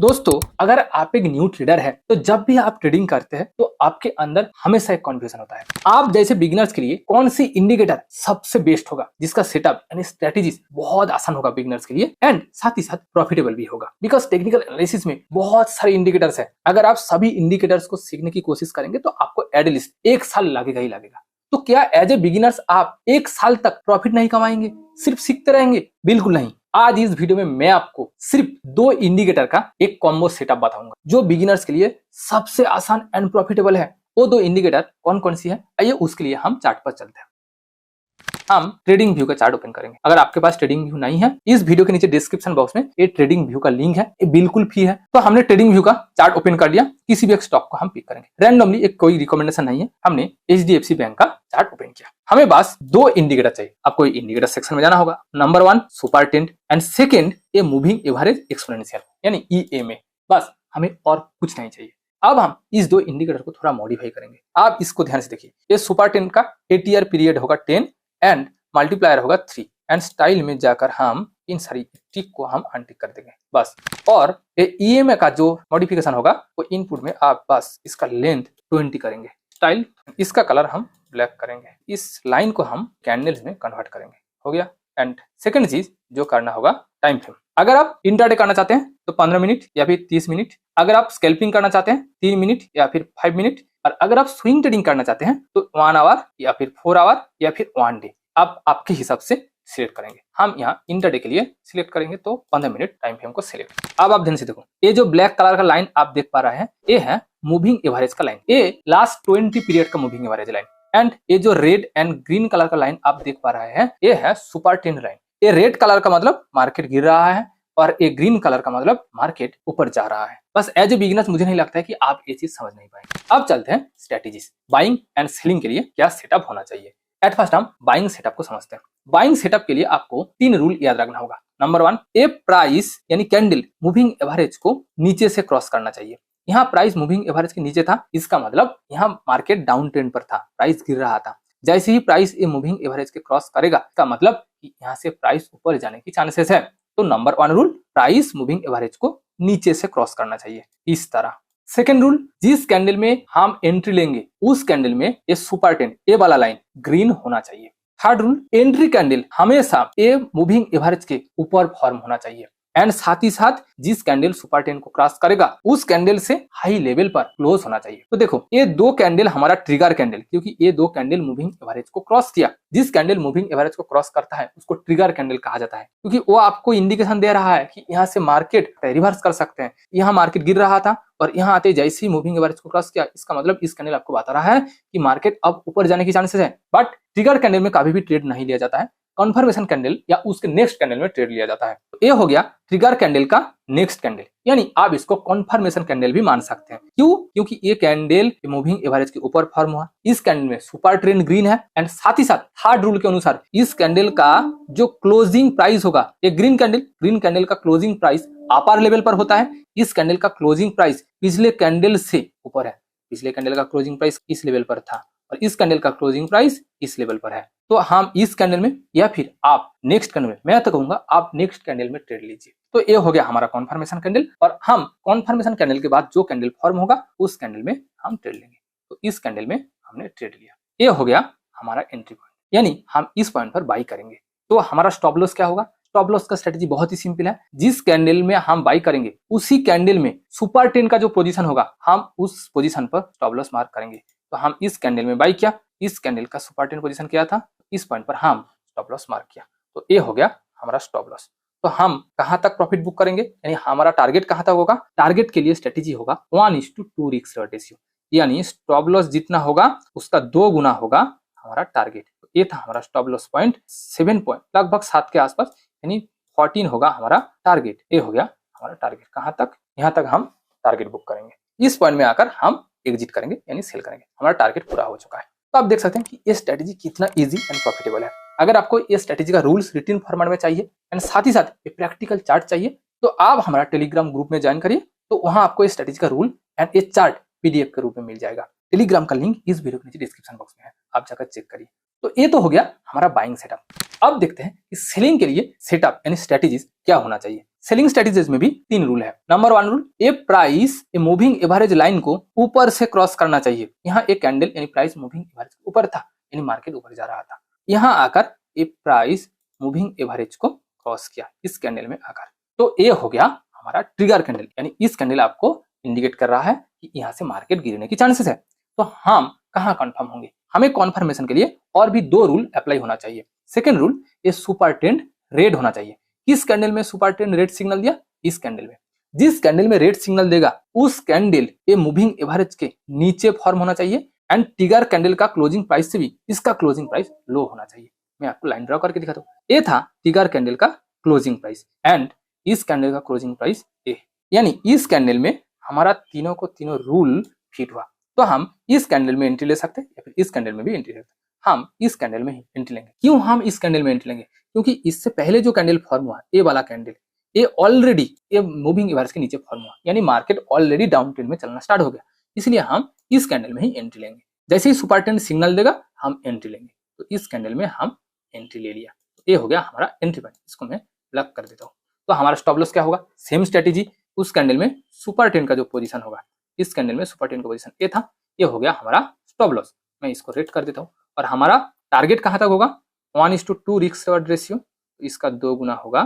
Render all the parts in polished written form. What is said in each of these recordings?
दोस्तों, अगर आप एक न्यू ट्रेडर है तो जब भी आप ट्रेडिंग करते हैं तो आपके अंदर हमेशा एक कॉन्फ्यूजन होता है। आप जैसे बिगिनर्स के लिए कौन सी इंडिकेटर सबसे बेस्ट होगा जिसका सेटअप यानी स्ट्रेटेजी बहुत आसान होगा बिगिनर्स के लिए एंड साथ ही साथ प्रॉफिटेबल भी होगा। बिकॉज टेक्निकल एनालिसिस में बहुत सारे इंडिकेटर्स है। अगर आप सभी इंडिकेटर्स को सीखने की कोशिश करेंगे तो आपको एटलीस्ट 1 साल लगेगा ही लगेगा। तो क्या एज ए बिगिनर्स आप 1 साल तक प्रॉफिट नहीं कमाएंगे, सिर्फ सीखते रहेंगे? बिल्कुल नहीं। आज इस वीडियो में मैं आपको सिर्फ 2 इंडिकेटर का एक कॉम्बो सेटअप बताऊंगा जो बिगिनर्स के लिए सबसे आसान एंड प्रॉफिटेबल है। वो 2 इंडिकेटर कौन कौन सी है, आइए उसके लिए हम चार्ट पर चलते हैं। हम ट्रेडिंग व्यू का चार्ट ओपन करेंगे। अगर आपके पास ट्रेडिंग व्यू नहीं है, इस वीडियो के नीचे डिस्क्रिप्शन बॉक्स में ये ट्रेडिंग व्यू का लिंक है, ये बिल्कुल फ्री है। तो हमने ट्रेडिंग व्यू का चार्ट ओपन कर लिया। किसी भी एक स्टॉक को हम पिक करेंगे रैंडमली, एक कोई रिकमेंडेशन नहीं है। हमने HDFC बैंक का चार्ट ओपन किया। हमें बस 2 इंडिकेटर चाहिए। आपको इंडिकेटर सेक्शन में जाना होगा। Number 1 super trend and second a moving average exponential यानी EMA। बस हमें और कुछ नहीं चाहिए। अब हम इस 2 इंडिकेटर को थोड़ा मॉडिफाई करेंगे। आप इसको ध्यान से देखिए। ये सुपर ट्रेंड का ATR पीरियड होगा 10 एंड मल्टीप्लायर होगा 3 एंड स्टाइल में जाकर हम इन सारी टिक को हम अनटिक कर देंगे बस। और ये EMA का जो मॉडिफिकेशन होगा वो इनपुट में आप बस इसका लेंथ 20 करेंगे। स्टाइल इसका कलर हम ब्लैक करेंगे। इस लाइन को हम कैंडल्स में कन्वर्ट करेंगे। हो गया। एंड सेकंड चीज जो करना होगा टाइम फ्रेम। अगर आप इंट्राडे करना चाहते हैं तो 15 मिनट या फिर 30 मिनट। अगर आप स्कैल्पिंग करना चाहते हैं 3 मिनट या फिर 5 मिनट। और अगर आप स्विंग ट्रेडिंग करना चाहते हैं तो 1 आवर या फिर 4 आवर या फिर 1 डे आप आपके हिसाब से सिलेक्ट करेंगे। हम यहाँ इंटरडे के लिए सिलेक्ट करेंगे तो 15 मिनट टाइम फ्रेम को सिलेक्ट। अब आप ध्यान से देखो, ये जो ब्लैक कलर का लाइन आप देख पा रहे हैं ये है मूविंग एवरेज का लाइन। ये लास्ट 20 पीरियड का मूविंग एवरेज लाइन। एंड ये जो रेड एंड ग्रीन कलर का लाइन आप देख पा रहे हैं ये है सुपर ट्रेंड लाइन। ये रेड कलर का मतलब मार्केट गिर रहा है और ये ग्रीन कलर का मतलब मार्केट ऊपर जा रहा है। बस एज ए बिगिनर्स मुझे नहीं लगता है कि आप ये चीज समझ नहीं पाएंगे। अब चलते हैं स्ट्रेटेजीज। बाइंग एंड सेलिंग के लिए क्या सेटअप होना चाहिए। एट फर्स्ट हम बाइंग सेटअप को समझते हैं। बाइंग सेटअप के लिए आपको 3 रूल याद रखना होगा। नंबर 1, ए प्राइस यानी कैंडल मूविंग एवरेज को नीचे से क्रॉस करना चाहिए। यहाँ प्राइस मूविंग एवरेज के नीचे था, इसका मतलब यहाँ मार्केट डाउन ट्रेंड पर था, प्राइस गिर रहा था। जैसे ही प्राइस ये मूविंग एवरेज के क्रॉस करेगा इसका मतलब कि यहाँ से प्राइस ऊपर जाने की चांसेस है। तो number 1 rule, price moving average को नीचे से क्रॉस करना चाहिए इस तरह। सेकेंड रूल, जिस कैंडल में हम एंट्री लेंगे उस कैंडल में ये सुपर ट्रेंड ए वाला लाइन ग्रीन होना चाहिए। थर्ड रूल, एंट्री कैंडल हमेशा ए मूविंग एवरेज के ऊपर फॉर्म होना चाहिए। एंड साथ ही साथ जिस कैंडल सुपर ट्रेंड को क्रॉस करेगा उस कैंडल से हाई लेवल पर क्लोज होना चाहिए। तो देखो ये 2 कैंडल हमारा ट्रिगर कैंडल, क्योंकि ये 2 कैंडल मूविंग एवरेज को क्रॉस किया। जिस कैंडल मूविंग एवरेज को क्रॉस करता है उसको ट्रिगर कैंडल कहा जाता है, क्योंकि वो आपको इंडिकेशन दे रहा है कि यहाँ से मार्केट रिवर्स कर सकते हैं। यहाँ मार्केट गिर रहा था और यहाँ आते जैसे ही मूविंग एवरेज को क्रॉस किया, इसका मतलब इस कैंडल आपको बता रहा है कि मार्केट अब ऊपर जाने की चांसेस है। बट ट्रिगर कैंडल में कभी भी ट्रेड नहीं लिया जाता है, कन्फर्मेशन कैंडल या उसके नेक्स्ट कैंडल में ट्रेड लिया जाता है। तो ये हो गया ट्रिगर कैंडल का नेक्स्ट कैंडल, यानी आप इसको कन्फर्मेशन कैंडल भी मान सकते हैं। क्यों? क्योंकि ये कैंडल मूविंग एवरेज के ऊपर फॉर्म हुआ। इस कैंडल में सुपर ट्रेंड ग्रीन है एंड साथ ही साथ थर्ड रूल के अनुसार इस कैंडल का जो क्लोजिंग प्राइस होगा, ये ग्रीन कैंडल का क्लोजिंग प्राइस अपर लेवल पर होता है। इस कैंडल का क्लोजिंग प्राइस पिछले कैंडल से ऊपर है। पिछले कैंडल का क्लोजिंग प्राइस इस लेवल पर था और इस कैंडल का क्लोजिंग प्राइस इस लेवल पर है। तो हम इस कैंडल में या फिर आप नेक्स्ट कैंडल में, मैं तो कहूंगा आप नेक्स्ट कैंडल में ट्रेड लीजिए। तो ये हो गया हमारा कॉन्फर्मेशन कैंडल। और हम कॉन्फर्मेशन कैंडल के बाद जो कैंडल फॉर्म होगा उस कैंडल में हम ट्रेड लेंगे। तो इस कैंडल में हमने ट्रेड लिया, ये हो गया हमारा एंट्री पॉइंट, यानी हम इस पॉइंट पर बाई करेंगे। तो हमारा स्टॉप लॉस क्या होगा? स्टॉप लॉस का स्ट्रेटजी बहुत ही सिंपल है। जिस कैंडल में हम बाई करेंगे उसी कैंडल में सुपर ट्रेंड का जो पोजीशन होगा हम उस पोजीशन पर स्टॉप लॉस मार्क करेंगे। तो हम इस कैंडल में बाई किया, इस कैंडल का सुपर ट्रेंड पोजीशन क्या था, इस पॉइंट पर हम स्टॉप लॉस मार्क किया। तो ये हो गया हमारा स्टॉप लॉस। तो हम कहां तक प्रॉफिट बुक करेंगे, यानी हमारा टारगेट कहां तक होगा? टारगेट के लिए स्ट्रेटजी होगा 1:2 रिस्क रिवॉर्ड रेशियो, यानी स्टॉप लॉस जितना होगा उसका 2 गुना होगा हमारा टारगेट। तो ये था हमारा स्टॉप लॉस पॉइंट 7 पॉइंट, लगभग 7 के आसपास, यानी 14 होगा हमारा टारगेट। ये हो गया हमारा टारगेट। कहां तक? यहाँ तक हम टारगेट बुक करेंगे। इस पॉइंट में आकर हम एग्जिट करेंगे यानी सेल करेंगे। हमारा टारगेट पूरा हो चुका है। तो आप देख सकते हैं कि ये स्ट्रेटजी कितना इजी एंड प्रॉफिटेबल है। अगर आपको ये स्ट्रेटजी का रूल्स रिटन फॉर्मेट में चाहिए एंड साथ ही साथ ये प्रैक्टिकल चार्ट चाहिए तो आप हमारा टेलीग्राम ग्रुप में ज्वाइन करिए। तो वहां आपको ये स्ट्रेटजी का रूल एंड ये चार्ट PDF के रूप में मिल जाएगा। टेलीग्राम का लिंक इस वीडियो के नीचे डिस्क्रिप्शन बॉक्स में है, आप जाकर चेक करिए। तो ये तो हो गया हमारा बाइंग सेटअप। अब देखते हैं कि सेलिंग के लिए सेटअप यानी स्ट्रेटेजीज क्या होना चाहिए। सेलिंग स्ट्रेटेजीज में भी 3 रूल है। Number 1 rule, A price a moving average line को ऊपर से क्रॉस करना चाहिए। यहाँ एक कैंडल यानी प्राइस मूविंग एवरेज ऊपर था, यानी मार्केट ऊपर जा रहा था। यहाँ आकर ए प्राइस मूविंग एवरेज को क्रॉस किया इस कैंडल में आकर, तो ये हो गया हमारा ट्रिगर कैंडल, यानी इस कैंडल आपको इंडिकेट कर रहा है कि यहाँ से मार्केट गिरने की चांसेस है। तो हम कहाँ कंफर्म होंगे? हमें कॉन्फर्मेशन के लिए और भी 2 रूल अप्लाई होना चाहिए। सेकेंड रूल, ये सुपर ट्रेंड रेड होना चाहिए। किस कैंडल में सुपर ट्रेंड रेड सिग्नल दिया? इस कैंडल में। जिस कैंडल में रेड सिग्नल देगा उस कैंडल ये मूविंग एवरेज के नीचे फॉर्म होना चाहिए एंड ट्रिगर कैंडल का क्लोजिंग प्राइस से भी इसका क्लोजिंग प्राइस लो होना चाहिए। मैं आपको लाइन ड्रॉ करके दिखाता हूँ। ये था ट्रिगर कैंडल का क्लोजिंग प्राइस एंड इस कैंडल का क्लोजिंग प्राइस ए, यानी इस कैंडल में हमारा तीनों को तीनों रूल फिट हुआ। तो हम इस कैंडल में एंट्री ले सकते हैं या फिर इस कैंडल में भी एंट्री ले सकते हैं। हम इस कैंडल में ही एंट्री लेंगे। क्यों हम इस कैंडल में एंट्री लेंगे? क्योंकि इससे पहले जो कैंडल फॉर्म हुआ ए वाला कैंडल, ये ऑलरेडी ये मूविंग एवरेज के नीचे फॉर्म हुआ, यानी मार्केट ऑलरेडी डाउन ट्रेंड में चलना स्टार्ट हो गया। इसलिए हम इस कैंडल में ही एंट्री लेंगे। जैसे ही सुपर ट्रेंड सिग्नल देगा हम एंट्री लेंगे। तो इस कैंडल में हम एंट्री ले लिया, तो ये हो गया हमारा एंट्री पॉइंट। इसको मैं लॉक कर देता हूँ। तो हमारा स्टॉप लॉस क्या होगा? सेम स्ट्रेटेजी, उस कैंडल में सुपर ट्रेंड का जो पोजीशन होगा, इस कैंडल में सुपर ट्रेंड का पोजीशन ये था, ये हो गया हमारा स्टॉप लॉस। मैं इसको रेट कर देता हूँ। और हमारा टारगेट कहाँ तक होगा? 1:2 रिस्क रिवॉर्ड रेशियो, इसका 2 गुना होगा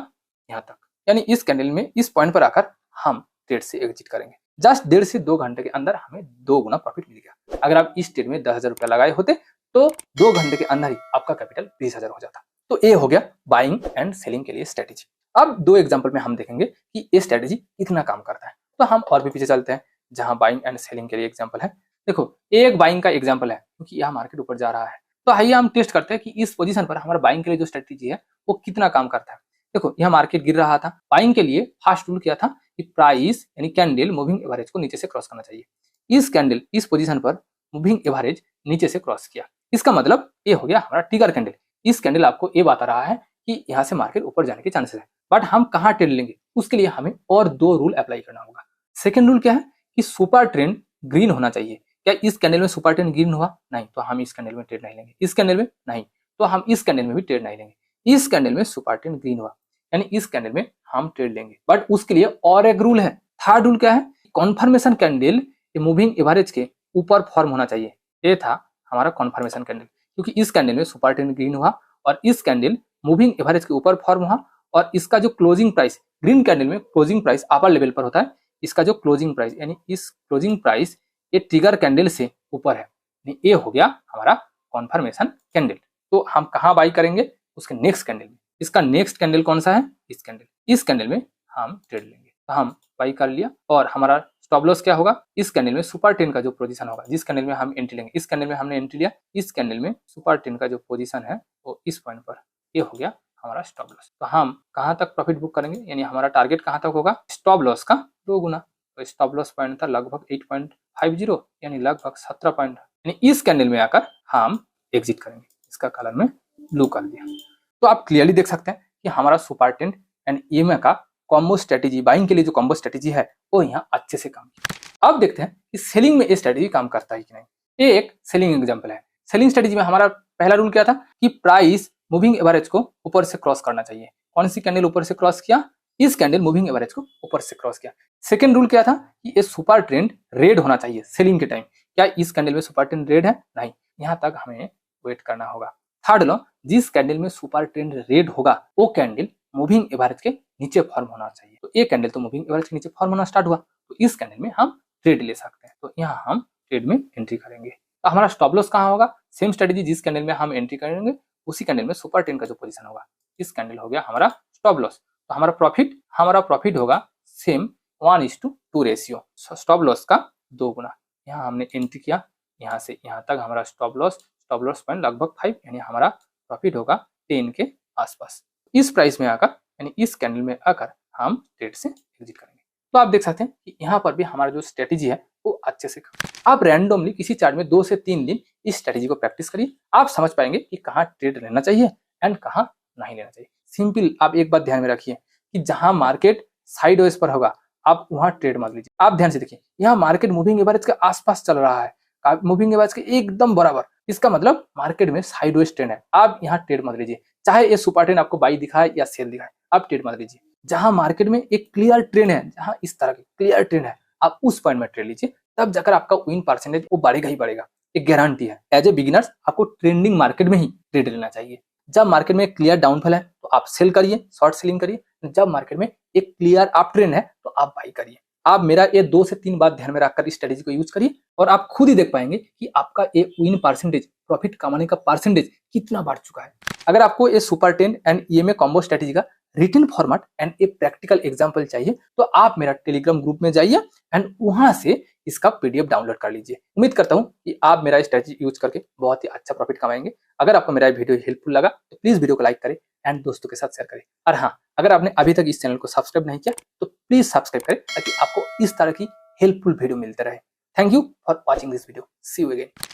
यहाँ तक, यानी इस कैंडल में इस पॉइंट पर आकर हम ट्रेड से एग्जिट करेंगे। जस्ट 1.5 से 2 घंटे के अंदर हमें 2 गुना प्रॉफिट मिल गया। अगर आप इस ट्रेड में 10,000 रुपया लगाए होते तो 2 घंटे के अंदर ही आपका कैपिटल 20,000 हो जाता। तो ये हो गया बाइंग एंड सेलिंग के लिए स्ट्रेटेजी। अब 2 एग्जांपल में हम देखेंगे कि ये स्ट्रेटेजी कितना काम करता है। तो हम और भी पीछे चलते हैं जहां बाइंग एंड सेलिंग के लिए एग्जांपल है। देखो, एक बाइंग का एग्जांपल है क्योंकि यह मार्केट ऊपर जा रहा है। तो आइए हम टेस्ट करते हैं कि इस पोजीशन पर हमारा बाइंग के लिए जो स्ट्रेटेजी है वो कितना काम करता है। देखो, यह मार्केट गिर रहा था। बाइंग के लिए फर्स्ट रूल क्या था कि प्राइस यानी कैंडल मूविंग एवरेज को नीचे से क्रॉस करना चाहिए। इस कैंडल इस पोजीशन पर मूविंग एवरेज नीचे से क्रॉस किया, इसका मतलब ये हो गया हमारा ट्रिगर कैंडल। इस कैंडल आपको ये बता रहा है कि यहाँ से मार्केट ऊपर जाने के चांसेस है। बट हम कहाँ ट्रेड लेंगे? उसके लिए हमें और 2 रूल अप्लाई करना होगा। सेकेंड रूल क्या है कि सुपर ट्रेंड ग्रीन होना चाहिए। क्या इस कैंडल में सुपर ट्रेंड ग्रीन हुआ? नहीं, तो हम इस कैंडल में ट्रेड नहीं लेंगे। इस कैंडल में नहीं, तो हम इस कैंडल में भी ट्रेड नहीं लेंगे। इस कैंडल में सुपर ट्रेंड ग्रीन हुआ, यानी इस कैंडल में हम ट्रेड लेंगे। बट उसके लिए और एक रूल है। थर्ड रूल क्या है? कॉन्फर्मेशन कैंडल मूविंग एवरेज के ऊपर फॉर्म होना चाहिए। ये था हमारा कॉन्फर्मेशन कैंडल, क्योंकि इस कैंडल में सुपर ट्रेंड ग्रीन हुआ और इस कैंडल मूविंग एवरेज के ऊपर फॉर्म हुआ और इसका जो क्लोजिंग प्राइस, ग्रीन कैंडल में क्लोजिंग प्राइस अपर लेवल पर होता है, इसका जो क्लोजिंग प्राइस यानी इस क्लोजिंग प्राइस ये ट्रिगर कैंडल से ऊपर है, ये हो गया हमारा कॉन्फर्मेशन कैंडल। तो हम कहाँ बाई करेंगे? उसके नेक्स्ट कैंडल में। इसका नेक्स्ट कैंडल कौन सा है? इस कैंडल। इस कैंडल में हम ट्रेड लेंगे। तो हम बाई कर लिया और हमारा स्टॉप लॉस क्या होगा? इस कैंडल में सुपर ट्रेंड का जो पोजीशन होगा, जिस कैंडल में हम एंट्री लेंगे, इस कैंडल में हमने एंट्री लिया, इस कैंडल में सुपर ट्रेंड का जो पोजीशन है वो इस पॉइंट पर, ये हो गया हमारा स्टॉप लॉस। तो हम कहाँ तक प्रॉफिट बुक करेंगे? यानी हमारा टारगेट कहाँ तक होगा? स्टॉप लॉस का 2 गुना। तो स्टॉप लॉस पॉइंट था लगभग 8.50, यानी लगभग 17 पॉइंट, यानी इस कैंडल में आकर हम एग्जिट करेंगे। इसका कलर में ब्लू कर दिया। तो आप क्लियरली देख सकते हैं कि हमारा सुपर ट्रेंड एंड ईएमए का कॉम्बो स्ट्रेटेजी, बाइंग के लिए जो कॉम्बो स्ट्रेटेजी है वो यहाँ अच्छे से काम किया। अब देखते हैं कि सेलिंग में ये स्ट्रेटेजी काम करता है कि नहीं। ये एक सेलिंग एग्जांपल है। सेलिंग स्ट्रेटेजी में हमारा पहला रूल क्या था कि प्राइस मूविंग एवरेज को ऊपर से क्रॉस करना चाहिए। कौन सी कैंडल ऊपर से क्रॉस किया? इस कैंडल मूविंग एवरेज को ऊपर से क्रॉस किया। सेकंड रूल क्या था कि ये सुपर ट्रेंड रेड होना चाहिए सेलिंग के टाइम। क्या इस कैंडल में सुपर ट्रेंड रेड है? नहीं, यहाँ तक हमें वेट करना होगा। थर्ड लॉ, जिस कैंडल में सुपर ट्रेंड रेड होगा वो कैंडल मूविंग एवरेज के नीचे फॉर्म होना चाहिए। तो ये कैंडल तो मूविंग एवरेज के नीचे फॉर्म होना स्टार्ट हुआ, तो इस कैंडल में हम ट्रेड ले सकते हैं। तो यहाँ हम ट्रेड में एंट्री करेंगे। तो हमारा स्टॉप लॉस कहाँ होगा? सेम स्ट्रेटेजी, जिस कैंडल में हम एंट्री करेंगे उसी कैंडल में सुपर ट्रेंड का जो पोजीशन होगा, इस कैंडल हो गया हमारा स्टॉप लॉस। तो हमारा प्रॉफिट होगा सेम 1:2 रेशियो, स्टॉप लॉस का 2 गुना। यहाँ हमने एंट्री किया, यहाँ से यहाँ तक हमारा स्टॉप लॉस पॉइंट लगभग 5, यानी हमारा प्रॉफिट होगा 10 के आसपास। इस प्राइस में आकर यानी इस कैंडल में आकर हम ट्रेड से एग्जिट करेंगे। तो आप देख सकते हैं कि यहाँ पर भी हमारा जो स्ट्रेटेजी है वो अच्छे से आप रैंडमली किसी चार्ट में 2 से 3 दिन इस स्ट्रेटेजी को प्रैक्टिस करिए। आप समझ पाएंगे कि कहाँ ट्रेड लेना चाहिए एंड कहाँ नहीं लेना चाहिए। सिंपल आप एक बात ध्यान में रखिए कि जहां मार्केट साइडवेज पर होगा आप वहां ट्रेड मत लीजिए। आप ध्यान से देखिए, यहाँ मार्केट मूविंग एवरेज के आसपास चल रहा है, मूविंग एवरेज के एकदम बराबर, इसका मतलब मार्केट में साइडवेज ट्रेंड है, आप यहाँ ट्रेड मत लीजिए। चाहे ये सुपर ट्रेंड आपको बाई दिखाए या सेल दिखाए, आप ट्रेड मत लीजिए। जहां मार्केट में एक क्लियर ट्रेंड है, जहां इस तरह की क्लियर ट्रेंड है, आप उस पॉइंट में ट्रेड लीजिए, तब जाकर आपका विन परसेंटेज वो बढ़ेगा ही बढ़ेगा, एक गारंटी है। एज ए बिगिनर्स आपको ट्रेंडिंग मार्केट में ही ट्रेड लेना चाहिए। जब मार्केट में क्लियर डाउनफॉल है तो आप सेल करिए, शॉर्ट सेलिंग करिए। जब मार्केट में एक क्लियर अप ट्रेंड है तो आप बाई करिए। आप मेरा ये 2 से 3 बात ध्यान में रखकर इस स्ट्रेटेजी को यूज करिए और आप खुद ही देख पाएंगे कि आपका ये विन परसेंटेज, प्रॉफिट कमाने का परसेंटेज कितना बढ़ चुका है। अगर आपको ये super 10 and EMA combo strategy का written format and a practical example चाहिए तो आप मेरा टेलीग्राम ग्रुप में जाइए एंड वहां से इसका पीडीएफ डाउनलोड कर लीजिए। उम्मीद करता हूं कि आप मेरा स्ट्रेटेजी यूज करके बहुत ही अच्छा प्रॉफिट कमाएंगे। अगर आपको मेरा वीडियो हेल्पफुल लगा तो प्लीज वीडियो को लाइक करें एंड दोस्तों के साथ शेयर करें। और हाँ, अगर आपने अभी तक इस चैनल को सब्सक्राइब नहीं किया तो प्लीज सब्सक्राइब करें ताकि आपको इस तरह की हेल्पफुल वीडियो मिलते रहे। Thank you for watching this video. See you again.